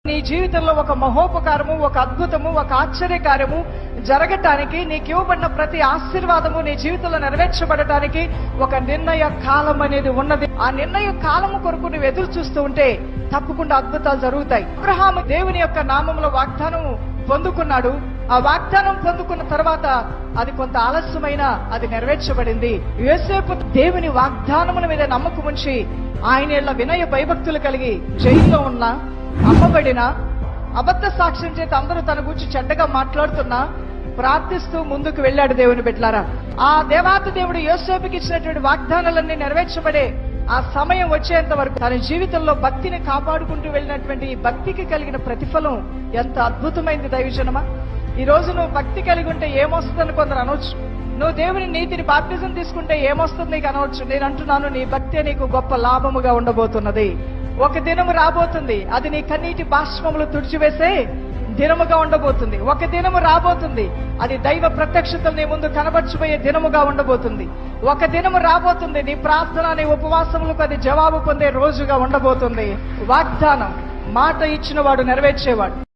నీ జీవితంలో ఒక మహోపకారము, ఒక అద్భుతము, ఒక ఆశ్చర్యకార్యము జరగటానికి, నీకు ఇవ్వబడిన ప్రతి ఆశీర్వాదము నీ జీవితంలో నెరవేర్చబడటానికి ఒక నిర్ణయ కాలం అనేది ఉన్నది. ఆ నిర్ణయ కాలము కొరకు నువ్వు ఎదురు చూస్తూ ఉంటే తప్పకుండా అద్భుతాలు జరుగుతాయి. అబ్రహాము దేవుని యొక్క నామములో వాగ్దానము పొందుకున్నాడు. ఆ వాగ్దానం పొందుకున్న తర్వాత అది కొంత ఆలస్యమైన అది నెరవేర్చబడింది. యోసేపు దేవుని వాగ్దానముల మీద నమ్మకం ఉంచి ఆయన వినయ భయభక్తులు కలిగి జైల్లో ఉన్న, అమ్మబడిన, అబద్ధ సాక్ష్యం చేత అందరూ తన గురించి చెడ్డగా మాట్లాడుతున్నా ప్రార్థిస్తూ ముందుకు వెళ్ళాడు. దేవుని బిడ్డలారా, ఆ దేవాతి దేవుడు యోసేపుకి ఇచ్చినటువంటి వాగ్దానాలన్నీ నెరవేర్చబడే ఆ సమయం వచ్చేంత వరకు తన జీవితంలో భక్తిని కాపాడుకుంటూ వెళ్ళినటువంటి ఈ భక్తికి కలిగిన ప్రతిఫలం ఎంత అద్భుతమైంది దైవజనమా. ఈ రోజు నువ్వు భక్తి కలిగి ఉంటే ఏమొస్తుందని కొందరు అనవచ్చు. నువ్వు దేవుని నీతిని బాప్తిజం తీసుకుంటే ఏమొస్తుంది నీకు అనవచ్చు. నేను అంటున్నాను, నీ భక్తి నీకు గొప్ప లాభముగా ఉండబోతున్నది. ఒక దినము రాబోతుంది, అది నీ కన్నీటి బాష్పములు తుడిచివేసే దినముగా ఉండబోతుంది. ఒక దినము రాబోతుంది, అది దైవ ప్రత్యక్షతలు నీ ముందు కనబర్చిపోయే దినముగా ఉండబోతుంది. ఒక దినము రాబోతుంది, నీ ప్రార్థన, నీ ఉపవాసములకు అది జవాబు పొందే రోజుగా ఉండబోతుంది. వాగ్దానం, మాట ఇచ్చిన వాడు నెరవేర్చేవాడు.